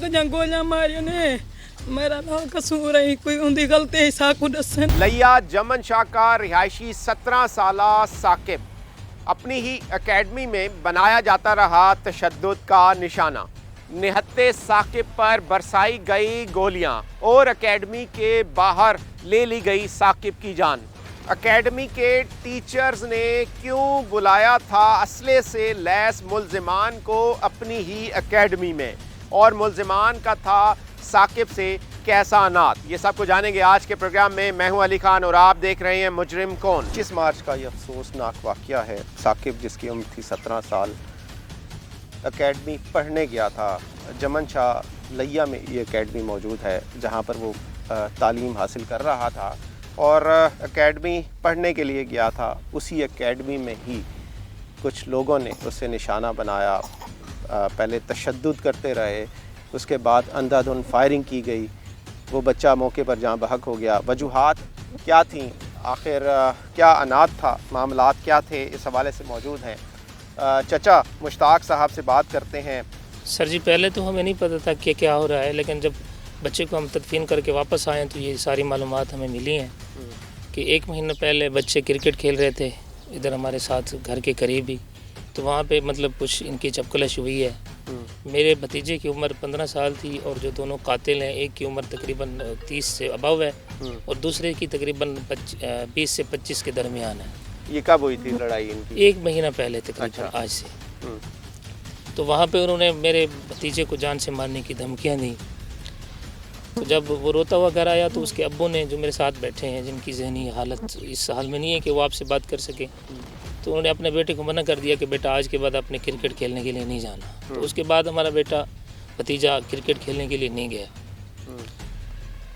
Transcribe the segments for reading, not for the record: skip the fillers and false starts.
ਜਾਂ ਗੋਲੀਆਂ ਮਾਰੀਆਂ ਨੇ मेरा ना कसूर है कोई उनकी गलती है साकू दसन। लिया जमन शाह का रिहायशी 17 साला साकिब अपनी ही एकेडमी में बनाया जाता रहा तशद्दुद का निशाना। निहत्ते साकिब पर बरसाई गई गोलियां और एकेडमी के बाहर ले ली गई साकिब की जान। एकेडमी के टीचर्स ने क्यों बुलाया था असले से लैस मुल्जिमान को अपनी ही एकेडमी में, और मुल्जिमान का था साकिब से कैसा नात, ये सब को जानेंगे आज के प्रोग्राम में। मैं हूं अली खान और आप देख रहे हैं मुजरिम कौन। 25 मार्च का ये अफसोसनाक वाक़या है। साकिब जिसकी उम्र थी 17 साल एकेडमी पढ़ने गया था। जमन शाह लिया में ये एकेडमी मौजूद है जहां पर वो तालीम हासिल कर रहा था और एकेडमी पढ़ने के लिए गया था। उसी एकेडमी में ही कुछ लोगों ने उसे निशाना बनाया। पहले तशद्दुद करते रहे, उसके बाद अंधाधुंध फायरिंग की गई। वो बच्चा मौके पर जहाँ बहक हो गया। वजूहात क्या थीं, आखिर क्या अनाथ था, मामलात क्या थे, इस हवाले से मौजूद हैं। चचा मुश्ताक साहब से बात करते हैं। सर जी, पहले तो हमें नहीं पता था कि क्या हो रहा है, लेकिन जब बच्चे को हम तदफीन करके वापस आए तो ये सारी मालूमात हमें मिली हैं कि 1 महीना पहले बच्चे क्रिकेट खेल रहे थे इधर हमारे साथ घर के करीब ही, तो वहाँ पे मतलब कुछ इनकी चपकलश हुई है। मेरे भतीजे की उम्र 15 साल थी और जो दोनों कातिल हैं, एक की उम्र तकरीबन 30 से अबव है और दूसरे की तकरीबन 20 से 25 के दरमियान है। ये कब हुई थी लड़ाई इनकी? 1 महीना पहले तकरीबन। अच्छा। आज से। तो वहाँ पे उन्होंने मेरे भतीजे को जान से मारने की धमकियाँ दी। तो जब वो रोता हुआ घर आया तो उसके अब्बू ने, जो मेरे साथ बैठे हैं, जिनकी जहनी हालत इस हाल में नहीं है कि वो आपसे बात कर सके, तो उन्होंने अपने बेटे को मना कर दिया कि बेटा आज के बाद आपने क्रिकेट खेलने के लिए नहीं जाना। तो उसके बाद हमारा बेटा भतीजा क्रिकेट खेलने के लिए नहीं गया।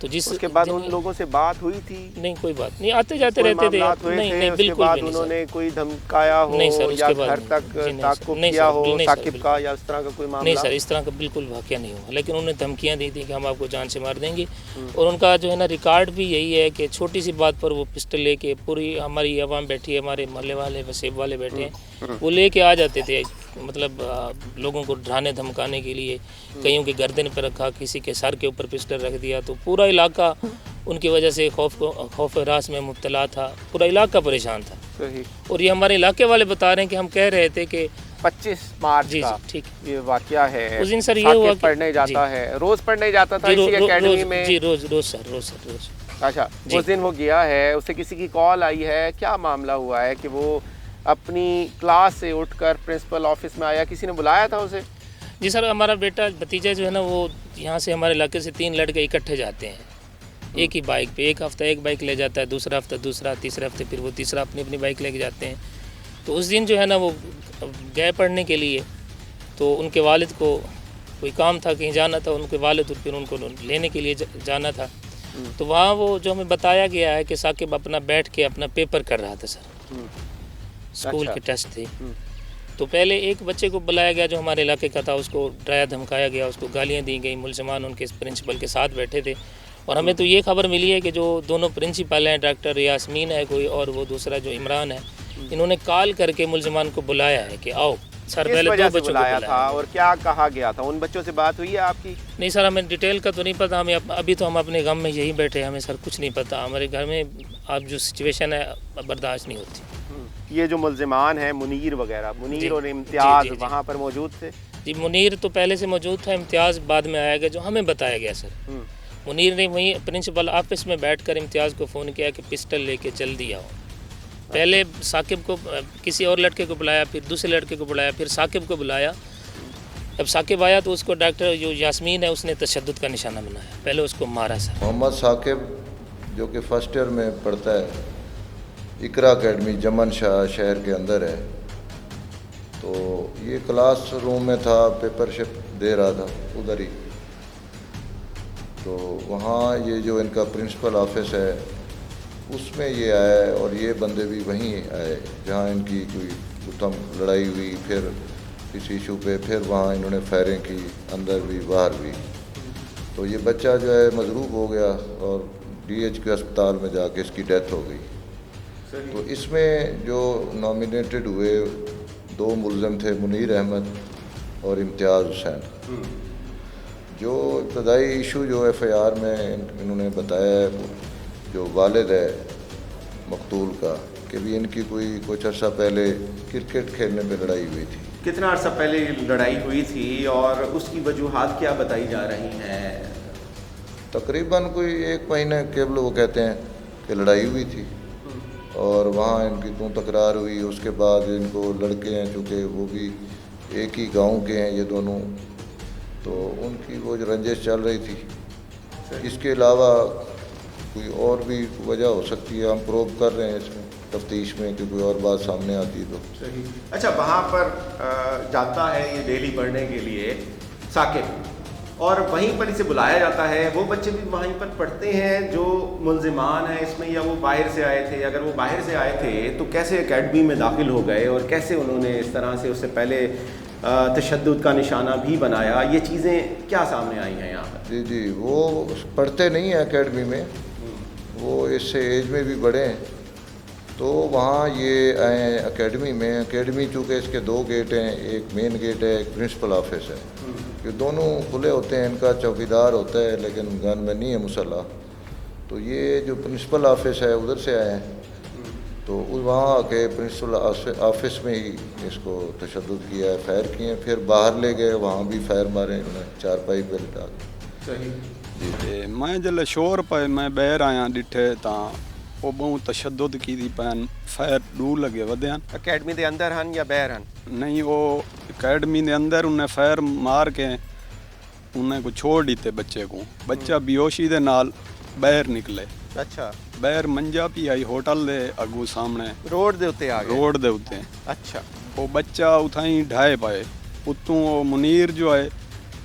तो उसके बाद उन लोगों से बात हुई थी? नहीं, कोई बात नहीं, आते जाते रहते थे। नहीं, बिल्कुल भी नहीं। उन्होंने कोई धमकाया हो नहीं सर, या घर तक ताक़ुब किया हो साकिब का, या इस तरह का कोई मामला? नहीं सर, इस तरह का बिल्कुल वाक़या नहीं हुआ, लेकिन उन्होंने धमकियाँ दी थी कि हम आपको जान से मार देंगे। और उनका जो है ना रिकॉर्ड भी यही है कि छोटी सी बात पर वो पिस्टल लेके, पूरी हमारी अवाम बैठी है, हमारे मोहल्ले वाले वसेब वाले बैठे हैं, वो लेके आ जाते थे, मतलब लोगों को डराने धमकाने के लिए। कईयों के गर्दन पर रखा, किसी के सर के ऊपर पिस्टल रख दिया, तो पूरा इलाका उनकी वजह से खौफ रास में मुब्तला था। पूरा इलाका परेशान था। और ये हमारे इलाके वाले बता रहे हैं कि हम कह रहे थे कि 25 मार्च का ठीक ये वाकया है। उस दिन सर ये हुआ पढ़ने जाता है, रोज पढ़ने जाता था इसी एकेडमी में? जी, रोज सर। अच्छा, उस दिन वो गया है, उसे किसी की कॉल आई है, क्या मामला हुआ है कि वो अपनी क्लास से उठकर प्रिंसिपल ऑफिस में आया, किसी ने बुलाया था उसे? जी सर, हमारा बेटा भतीजा जो है ना, वो यहाँ से हमारे इलाके से 3 लड़के इकट्ठे जाते हैं एक ही बाइक पे। एक हफ्ता एक बाइक ले जाता है, दूसरा हफ्ता दूसरा, तीसरे हफ्ते फिर वो तीसरा अपनी बाइक लेके जाते हैं। तो उस दिन जो है ना वो गए पढ़ने के लिए, तो उनके वालिद को कोई काम था, कहीं जाना था, उनके वालिद फिर उनको लेने के लिए जाना था। तो वहाँ वो जो हमें बताया गया है कि साकिब अपना बैठ के अपना पेपर कर रहा था सर, स्कूल के टेस्ट थे। तो पहले एक बच्चे को बुलाया गया जो हमारे इलाके का था, उसको डराया धमकाया गया, उसको गालियाँ दी गई। मुल्ज़िमान उनके प्रिंसिपल के साथ बैठे थे और हमें तो ये खबर मिली है कि जो दोनों प्रिंसिपल हैं, डॉक्टर यास्मीन है कोई और वो दूसरा जो इमरान है, इन्होंने कॉल करके मुल्ज़िमान को बुलाया है कि आओ सर। पहले 2 बच्चों को बुलाया था और क्या कहा गया था? उन बच्चों से बात हुई है आपकी? नहीं सर, हमें डिटेल का तो नहीं पता। हमें अभी तो हम अपने गम में यही बैठे, हमें सर कुछ नहीं पता। हमारे घर में अब जो सिचुएशन है बर्दाश्त नहीं होती। ये जो मुल्ज़िमान है मुनीर वगैरह, मुनीर और इम्तियाज़ वहाँ पर मौजूद थे? जी, मुनीर तो पहले से मौजूद था, इम्तियाज़ बाद में आया गया, जो हमें बताया गया सर। मुनीर ने वहीं प्रिंसिपल ऑफिस में बैठकर इम्तियाज़ को फ़ोन किया कि पिस्टल लेके जल्दी आओ। पहले साकिब को, किसी और लड़के को बुलाया, फिर दूसरे लड़के को बुलाया, फिर साकिब को बुलाया। जब साकिब आया तो उसको डॉक्टर जो यास्मीन है उसने तशद्दुद का निशाना बनाया, पहले उसको मारा सर। मोहम्मद साकिब जो कि फर्स्ट ईयर में पढ़ता है, इकरा एकेडमी जमन शाह शहर के अंदर है। तो ये क्लास रूम में था, पेपरशिप दे रहा था उधर ही। तो वहाँ ये जो इनका प्रिंसिपल ऑफिस है उसमें ये आए और ये बंदे भी वहीं आए जहाँ इनकी कोई गुत्थम लड़ाई हुई। फिर इस इशू पे फिर वहाँ इन्होंने फायरिंग की, अंदर भी बाहर भी। तो ये बच्चा जो है मजरूब हो गया और DH के अस्पताल में जाके इसकी डेथ हो गई। तो इसमें जो नॉमिनेटेड हुए 2 मुल्ज़िम थे, मुनीर अहमद और इम्तियाज़ हुसैन। जो इब्तदाई इशू जो FIR में इन्होंने बताया है, जो वालिद है मकतूल का, कि भी इनकी कोई कुछ अर्सा पहले क्रिकेट खेलने पे लड़ाई हुई थी। कितना अर्सा पहले लड़ाई हुई थी और उसकी वजूहात क्या बताई जा रही हैं? तकरीबन कोई 1 महीने केवल वो कहते हैं कि लड़ाई हुई थी और वहाँ इनकी तू तकरार हुई। उसके बाद इनको लड़के हैं चूँकि वो भी एक ही गांव के हैं ये दोनों, तो उनकी वो जो रंजिश चल रही थी। इसके अलावा कोई और भी वजह हो सकती है, हम प्रोब कर रहे हैं इसमें तफ्तीश में कि कोई और बात सामने आती तो। सही। अच्छा, वहाँ पर जाता है ये डेली पढ़ने के लिए साकिब, और वहीं पर इसे बुलाया जाता है। वो बच्चे भी वहीं पर पढ़ते हैं जो मुलजिमान हैं इसमें, या वो बाहर से आए थे? अगर वो बाहर से आए थे तो कैसे एकेडमी में दाखिल हो गए और कैसे उन्होंने इस तरह से उससे पहले तशद्दुद का निशाना भी बनाया? ये चीज़ें क्या सामने आई हैं यहाँ पर? जी जी, वो पढ़ते नहीं हैं एकेडमी में, वो इससे एज में भी बड़े हैं, तो वहाँ ये आए एकेडमी में। एकेडमी चूँकि इसके 2 गेट हैं, एक मेन गेट है, एक प्रिंसिपल ऑफिस है। ये दोनों खुले होते हैं, इनका चौकीदार होता है लेकिन गन में नहीं है मुसल्ला। तो ये जो प्रिंसिपल ऑफिस है उधर से आए हैं, तो वहाँ आके प्रिंसिपल ऑफिस में ही इसको तशद्दुद किया है, फायर किए, फिर बाहर ले गए, वहाँ भी फायर मारे इन्होंने 4 पाइप पे लिटा के। सही। ਤੇ ਮੈਂ ਜਲੇ ਸ਼ੋਰ ਪਏ ਮੈਂ ਬਾਹਰ ਆਇਆ ਡਿੱਠੇ ਤਾਂ ਉਹ ਬਹੁਤ ਤਸ਼ੱਦਦ ਕੀਤੀ ਪੈਨ ਫਾਇਰ ਦੂਰ ਲੱਗੇ ਵਧਿਆਂ ਅਕੈਡਮੀ ਦੇ ਅੰਦਰ ਹਨ ਜਾਂ ਬਾਹਰ ਹਨ? ਨਹੀਂ ਉਹ ਅਕੈਡਮੀ ਦੇ ਅੰਦਰ ਉਹਨੇ ਫਾਇਰ ਮਾਰ ਕੇ ਉਹਨੇ ਕੋ ਛੋੜ ਦਿੱਤੇ ਬੱਚੇ को ਬੱਚਾ ਬੇਹੋਸ਼ੀ ਦੇ ਨਾਲ ਬਾਹਰ ਨਿਕਲੇ। ਅੱਛਾ। ਬਾਹਰ ਮੰਜਾ ਪੀ ਆਈ ਹੋਟਲ ਦੇ ਅੱਗੂ ਸਾਹਮਣੇ ਰੋਡ ਦੇ ਉੱਤੇ ਆ ਗਏ? ਰੋਡ ਦੇ ਉੱਤੇ। ਅੱਛਾ। ਉਹ ਬੱਚਾ ਉਥਾਈ ਢਾਏ ਪਏ, ਉਤੋਂ ਉਹ ਮੁਨੀਰ ਜੋ ਹੈ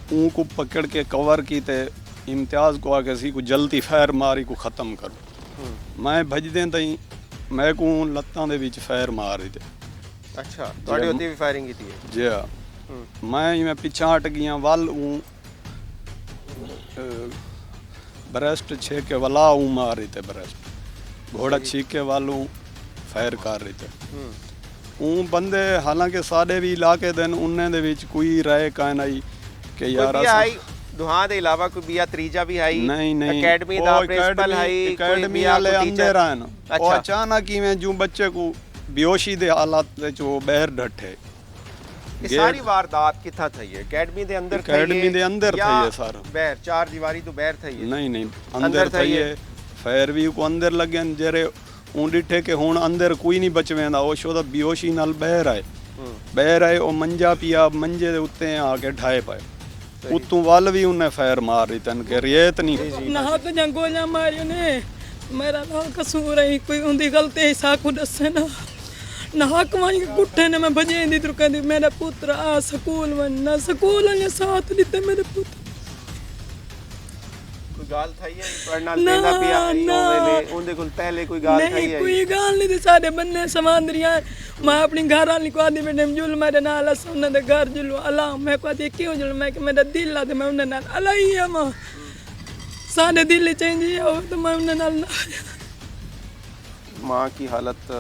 ਉਹ को पकड़ के कवर की ते इम्तियाज़ को आके सी को जल्दी फायर मारी को ख़त्म करो। मैं भजदे ताई मैं को लत्तां दे विच फायर मार रही थे। अच्छा, ਤੁਹਾਡੇ ਉੱਤੇ ਵੀ ਫਾਇਰਿੰਗ ਕੀਤੀ ਹੈ? जी हाँ, मैं मैं पिछा हट गया वल ब्रेस्ट छे के वला मार रही थे, ब्रेस्ट घोड़ा छीक के वालू फायर कर रहे थे। बंदे हालांकि साढ़े भी इलाके दिन उन्हें दे विच कोई राय कान आई कि यार ਦੁਹਾਂ ਦੇ ਇਲਾਵਾ ਕੋਈ ਬਿਆ ਤਰੀਜਾ ਵੀ ਆਈ? ਨਹੀਂ ਨਹੀਂ, ਅਕੈਡਮੀ ਦਾ ਪ੍ਰਿੰਸੀਪਲ ਆਈ? ਅਕੈਡਮੀ ਵਾਲੇ ਅੰਦਰ ਆਏ ਨਾ, ਉਹ ਅਚਾਨਕ ਕਿਵੇਂ ਜੋ ਬੱਚੇ को ਬੇਹੋਸ਼ੀ ਦੇ ਹਾਲਾਤ ਵਿੱਚ ਉਹ ਬਾਹਰ ਡੱਠੇ। ਇਹ ਸਾਰੀ ਵਾਰਦਾਤ ਕਿੱਥਾ થઈ ਹੈ? ਅਕੈਡਮੀ ਦੇ ਅੰਦਰ? ਅਕੈਡਮੀ ਦੇ ਅੰਦਰ થઈ ਹੈ ਸਾਰਾ। ਬਾਹਰ 4 ਦੀਵਾਰੀ ਤੋਂ ਬਾਹਰ થઈ ਹੈ? ਨਹੀਂ ਨਹੀਂ, ਅੰਦਰ થઈ ਹੈ। ਫਾਇਰ ਵੀ ਕੋ ਅੰਦਰ ਲੱਗੇ ਜਿਹੜੇ ਉਹ ਡਿੱਠੇ ਕਿ ਹੁਣ ਅੰਦਰ ਕੋਈ ਨਹੀਂ ਬਚਵੇਂਦਾ, ਉਹ ਸ਼ੋਦਾ ਬੇਹੋਸ਼ੀ ਨਾਲ ਬਾਹਰ ਆਏ। ਬਾਹਰ ਆਏ ਉਹ ਮੰਜਾ ਪਿਆ, ਮੰਜੇ ਦੇ ਉੱਤੇ ਆ ਕੇ ਢਾਏ ਪਏ, ਉਤੋਂ ਵੱਲ ਵੀ ਉਹਨੇ ਫਾਇਰ ਮਾਰ ਰਹੀ ਤਨ ਕਿ ਰਿਆਇਤ ਨਹੀਂ ਨਾ ਤਾਂ ਜੰਗੋਲਾਂ ਮਾਰੀਆਂ ਨੇ। ਮੇਰਾ ਨਾ ਕਸੂਰ ਹੈ, ਕੋਈ ਉਹਦੀ ਗਲਤੀ ਹੈ, ਸਾਕੂ ਦੱਸੇ ਨਾ ਹੱਕ ਵਾਂਗ ਗੁੱਠੇ ਨੇ ਮੈਂ ਭਜੇ ਦੀ ਤੁਰ ਕਹਿੰਦੀ ਮੇਰਾ ਪੁੱਤਰ ਆ ਸਕੂਲ ਵੰਨਾ, ਸਕੂਲ ਵਾਲੇ ਸਾਥ ਦਿੱਤੇ ਮੇਰੇ ਪੁੱਤਰ। ਕੋਈ ਗੱਲ ਥਈ ਹੈ ਪੜਨਾ ਲੈਂਦਾ ਪਿਆ ਉਹਦੇ ਕੋਲ ਪਹਿਲੇ ਕੋਈ ਗੱਲ ਥਈ ਹੈ? ਕੋਈ ਗੱਲ ਨਹੀਂ ਤੇ ਸਾਡੇ ਬੰਨੇ ਸਮਾਂਦਰੀਆਂ। मैं अपनी घर वाली को आदि बेटे जुल मेरे नाल उन्होंने घर जुलू अला मैं को आती क्यों जुल मैं कि मेरा दिल आते मैं उन्हें नाल अला ही है माँ सारे दिल चेंज हो तो मैं उन्हें नाल माँ की हालत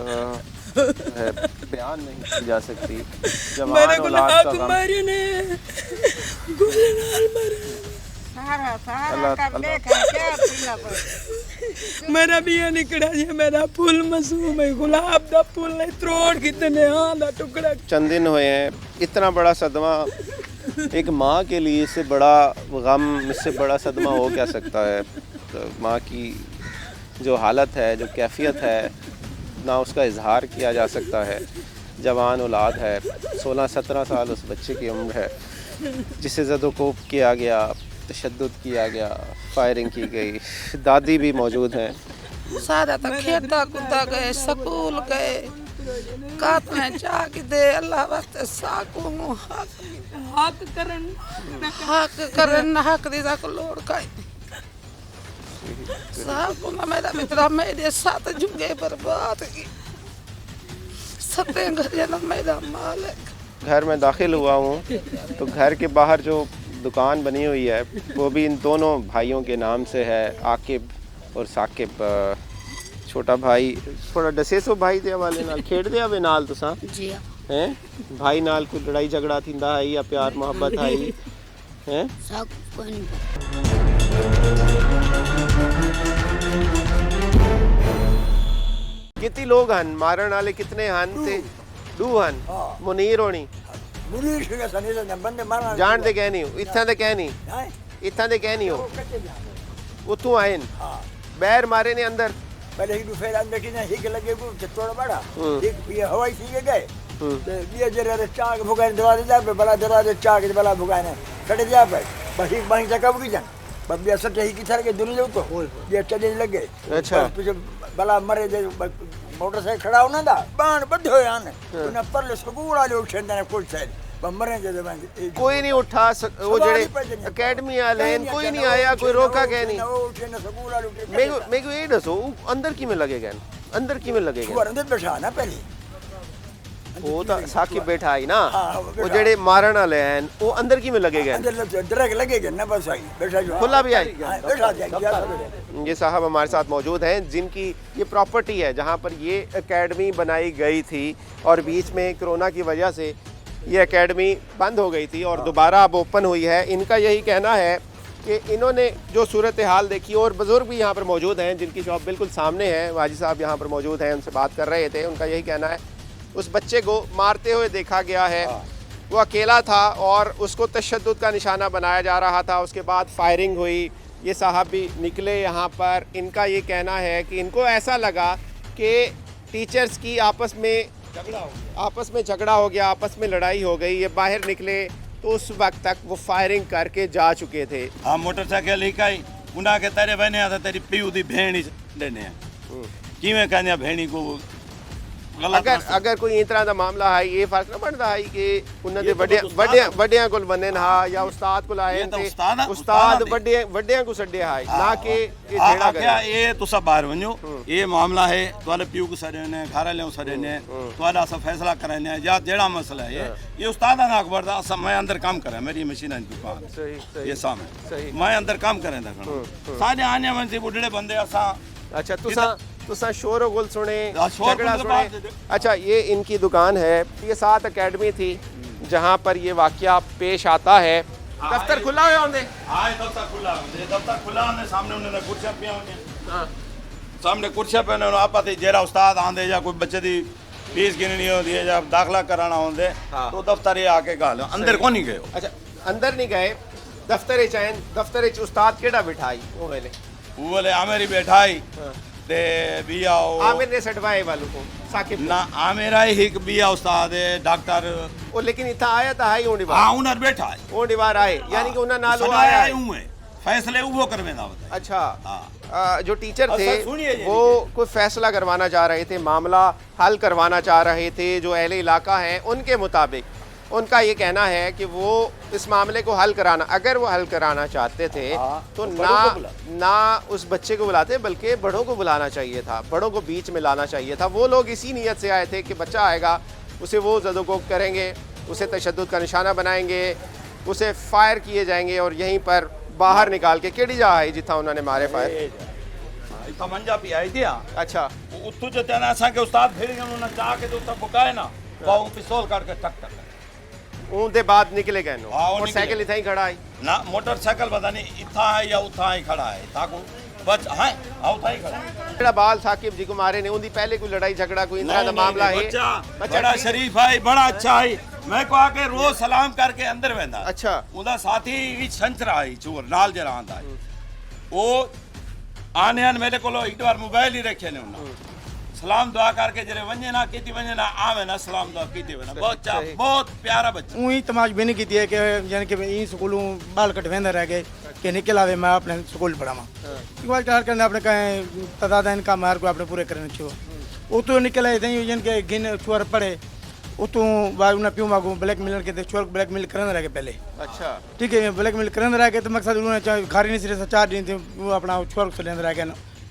है बयान नहीं की जा सकती। मेरे को आँख मारी ने गोले नाल मारे मेरा बिया निकला जी, मेरा फूल मासूम है, गुलाब दा फूल नहीं त्रोड़ कितने हाँ दा टुकड़ा। चंद दिन हुए हैं, इतना बड़ा सदमा एक माँ के लिए, इससे बड़ा गम, इससे बड़ा सदमा हो क्या सकता है? तो माँ की जो हालत है, जो कैफियत है, ना उसका इजहार किया जा सकता है। जवान औलाद है, 16-17 साल उस बच्चे की उम्र है जिसे ज़दोकोब किया गया, तशद्दुद किया गया, फायरिंग की गई। दादी भी मौजूद हैं। सारा तो खेता कुत्ता गए, स्कूल गए, कात में जाग दे अल्लाह वास्ते साकू हक करन हक दी तक लोड़ काई साकू ना मेरा मित्र मेरे साथ जुगे बर्बाद की सते घर ना मेरा मालिक। घर में दाखिल हुआ हूँ तो घर के बाहर जो दुकान बनी हुई है वो भी इन दोनों भाइयों के नाम से है, आकिब और साकिब। छोटा भाई थोड़ा दसे सो भाई दे हवाले नाल खेडदे आवे नाल तुसां? जी हैं भाई नाल कोई लड़ाई झगड़ा थिंदा है या प्यार मोहब्बत आई? हैं? साकू कोई नहीं पता। कितने लोग हन मारण वाले कितने हन थे? दू हन मुनीर होनी मुनीर के सने से बंदे मारना जान दे कह नहीं इत्थां दे कह नहीं है इत्थां दे कह नहीं हो कच्चे जान उतों आए न हां बैर मारे ने अंदर पहले ही फेर अंदर की ना हिक लगे को थोड़ा बड़ा एक ये हवाई सी के गए तो ये जरा चाक भुगाने दरवाजे जा पे बड़ा दरवाजे चाक बड़ा भुगाने कटे जा पे बस एक बाही तक की जान बब्बे असर ही की थर के दुनिया तो ये चले लगे अच्छा पीछे बला मरे दे मोटरसाइकिल खड़ा होना था बाण बंद हो यान उन्हें परले स्कूल वाले उठे ने कुछ साइड मरे दे कोई नहीं उठा वो जड़े अकेडमी वाले कोई नहीं आया कोई रोका कह नहीं मैं को ये दसो अंदर की में लगेगा अंदर की में लगेगा अंदर बैठा ना पहले वो तो साकिब बैठा आई ना वो जड़े मारन वाले हैं वो अंदर की में लगेगा अंदर डरक लगेगा ना बस आई बैठा जो खुला भी आई बैठा जाए ये साहब हमारे साथ मौजूद हैं जिनकी ये प्रॉपर्टी है जहाँ पर ये एकेडमी बनाई गई थी और बीच में कोरोना की वजह से ये एकेडमी बंद हो गई थी और दोबारा अब ओपन हुई है। इनका यही कहना है कि इन्होंने जो सूरत हाल देखी और बुज़ुर्ग भी यहाँ पर मौजूद हैं जिनकी शॉप बिल्कुल सामने है, वाजी साहब यहाँ पर मौजूद हैं, उनसे बात कर रहे थे। उनका यही कहना है उस बच्चे को मारते हुए देखा गया है, वो अकेला था और उसको तशद्दुद का निशाना बनाया जा रहा था। उसके बाद फायरिंग हुई, ये साहब भी निकले यहाँ पर। इनका ये कहना है कि इनको ऐसा लगा कि टीचर्स की आपस में झगड़ा हो गया, आपस में लड़ाई हो गई। ये बाहर निकले तो उस वक्त तक वो फायरिंग करके जा चुके थे। हाँ मोटरसाइकिल हिकाई उन्हें के तेरे बहने था तेरी पीऊ दी भेणी लेने किवें कहने भेणी को अगर कोई इस तरह का मामला है ये फर्क न पड़ता है कि उन्होंने वड्डियां को बने हा या उस्ताद को लाए थे उस्ताद वड्डियां को सड्डे है ना कि ये जेड़ा क्या ये तो सब बाहर वनो ये मामला है तोले पीऊ को सरे ने घर ले सरे ने तोला सब फैसला कराने या जेड़ा मसला है ये उस्ताद ना अकबर दा सब मैं अंदर काम करे मेरी मशीन की दुकान सही ये सामने मैं अंदर काम करे दा सारे आने मन से बुढ़े बंदे असा अच्छा तुसा शोर और गुल सुने झगड़ा सुने। अच्छा ये इनकी दुकान है, ये 7 एकेडमी थी जहाँ पर ये वाकया पेश आता है। दफ्तर खुला हुआ होंगे दफ्तर खुला होंगे सामने उन्होंने कुर्सियां पिया होंगे सामने कुर्सियां पे आप जेरा उस्ताद आंदे या कोई बच्चे दी फीस गिननी होती है या दाखला कराना होंगे तो दफ्तर ये आके गाल अंदर को नहीं गए। अच्छा अंदर नहीं गए, दफ्तर चैन दफ्तर उस्ताद केड़ा बिठाई वो बोले आमेरी बैठाई ते बिया आमिर ने सटवाए वालों को साकिब ना आमेरा ही बिया उस्ताद डॉक्टर वो लेकिन इतना आया था हाई ओंडी बार हां उनर बैठा है ओंडी बार आए यानी कि उन्हें नालो आया है फैसले वो करवेंदा बता। अच्छा जो टीचर थे वो कोई फैसला करवाना चाह रहे थे, मामला हल करवाना चाह रहे थे। जो अहले इलाका हैं उनके मुताबिक उनका ये कहना है कि वो इस मामले को हल कराना, अगर वो हल कराना चाहते थे तो ना उस बच्चे को बुलाते बल्कि बड़ों को बुलाना चाहिए था, बड़ों को बीच में लाना चाहिए था। वो लोग इसी नीयत से आए थे कि बच्चा आएगा उसे वो ज़दोकोब करेंगे, उसे तशद्दुद का निशाना बनाएंगे, उसे फायर किए जाएंगे और यहीं पर बाहर निकाल के केड़ी जा है जिथा उन्होंने मारे फायर मंजा पी आई दिया। अच्छा उतो जो तना असा के उस्ताद फिर उन्होंने चाह के तो तब बुकाए ना पाऊ पिस्तौल काट के टक टक उनके बाद निकले गए नो मोटरसाइकिल इतना ही खड़ा है ना मोटरसाइकिल पता नहीं इतना है या उतना ही खड़ा है ताको बच है उतना ही खड़ा है। जेड़ा बाल साकिब जी को मारे ने उनकी पहले कोई लड़ाई झगड़ा कोई इतना मामला है बड़ा शरीफ है बड़ा अच्छा है मैं को आके रोज सलाम करके अंदर वेंदा। अच्छा उदा साथी भी संचरा है चोर नाल जरा आंदा है वो आने मेरे को एक बार मोबाइल ही रखे ने उन्होंने सलाम दुआ करके जरे वने ना कीती वने ना आवे ना सलाम दुआ कीती वने बहुत प्यारा बच्चा उही तमाश भी नहीं कीती है कि यानी कि ई स्कूलों बाल कटवेंदा रह गए कि निकल आवे मैं अपने स्कूल पढ़ावा एक बार हर करने अपने कहे तदाद इनका मार को अपने पूरे करने छो वो तो निकल आए थे यानी कि गिन छुआर पड़े वो तो बाद उन्हें प्यूँ मांगू ब्लैक मेल के छुआर ब्लैक मेल करने रह गए पहले। अच्छा ठीक है ब्लैक मेल करने रह गए तो मकसद उन्होंने खारी नहीं सिरे से 4 दिन थे वो अपना छुआर से लेने रह गए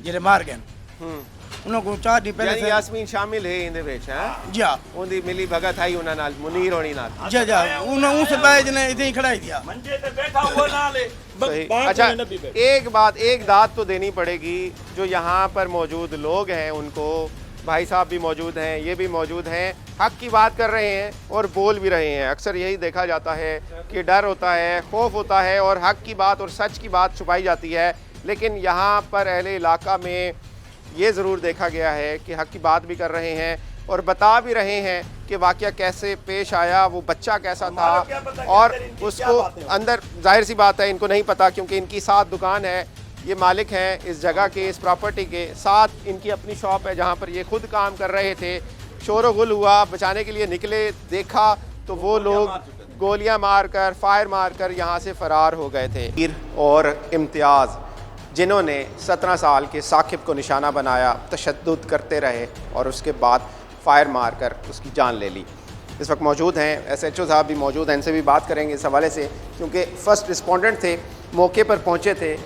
जेरे मार गए उन्होंने 4 दिन पहले से यास्मीन शामिल है इंदे विच हैं जा उनदी मिली भगत आई उना नाल मुनीर होनी नाल जा जा उन से बाज ने इधर ही खड़ाई दिया मंजे पे बैठा हुआ नाले। अच्छा एक बात एक दाद तो देनी पड़ेगी जो यहाँ पर मौजूद लोग हैं उनको भाई साहब भी मौजूद हैं, ये भी मौजूद हैं, हक की बात कर रहे हैं और बोल भी रहे हैं। अक्सर यही देखा जाता है कि डर होता है, खौफ होता है और हक की बात और सच की बात छुपाई जाती है, लेकिन यहाँ पर अहले इलाका में ये ज़रूर देखा गया है कि हक की बात भी कर रहे हैं और बता भी रहे हैं कि वाक़या कैसे पेश आया, वो बच्चा कैसा था और उसको अंदर, जाहिर सी बात है इनको नहीं पता क्योंकि इनकी 7 दुकान है, ये मालिक हैं इस जगह के, इस प्रॉपर्टी के, 7 इनकी अपनी शॉप है जहाँ पर ये खुद काम कर रहे थे। शोर गुल हुआ, बचाने के लिए निकले, देखा तो वो लोग गोलियां मारकर, फायर मारकर यहाँ से फ़रार हो गए थे। और इम्तियाज़ जिन्होंने 17 साल के साकिब को निशाना बनाया, तशद्दुद करते रहे और उसके बाद फायर मारकर उसकी जान ले ली। इस वक्त मौजूद हैं SHO साहब भी मौजूद हैं, इनसे भी बात करेंगे इस हवाले से क्योंकि फ़र्स्ट रिस्पोंडेंट थे, मौके पर पहुँचे थे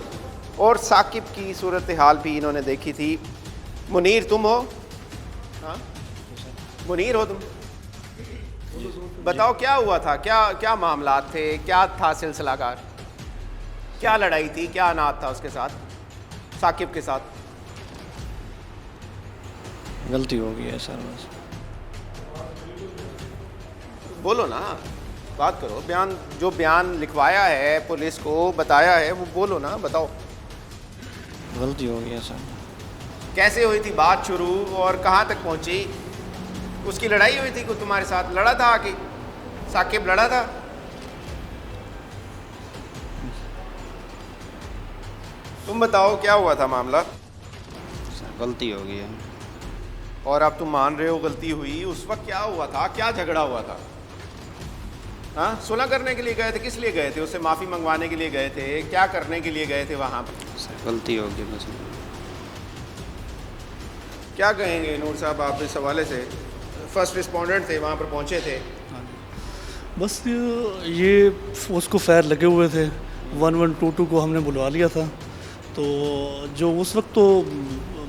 और साकिब की सूरत हाल भी इन्होंने देखी थी। मुनीर तुम हो? हाँ मुनीर हो तुम? बताओ क्या हुआ था, क्या मामला थे, क्या था सिलसिलाकार, क्या लड़ाई थी, क्या अनाथ था उसके साथ, साकिब के साथ? गलती हो गई है सर, बस बोलो ना, बात करो, जो बयान लिखवाया है पुलिस को, बताया है, वो बोलो ना, बताओ। गलती हो गई है सर। कैसे हुई थी बात शुरू और कहाँ तक पहुँची? उसकी लड़ाई हुई थी कोई तुम्हारे साथ, लड़ा था आके, साकिब लड़ा था? तुम बताओ क्या हुआ था मामला? सर गलती हो गई है। और अब तुम मान रहे हो गलती हुई, उस वक्त क्या हुआ था, क्या झगड़ा हुआ था? हाँ, सुलह करने के लिए गए थे, किस लिए गए थे? उससे माफ़ी मंगवाने के लिए गए थे, क्या करने के लिए गए थे वहाँ पर? सर गलती हो गई बस। क्या कहेंगे नूर साहब आप इस हवाले से? फर्स्ट रिस्पोंडेंट थे, वहाँ पर पहुँचे थे। बस ये उसको फायर लगे हुए थे, 1122 को हमने बुलवा लिया था, तो जो उस वक्त तो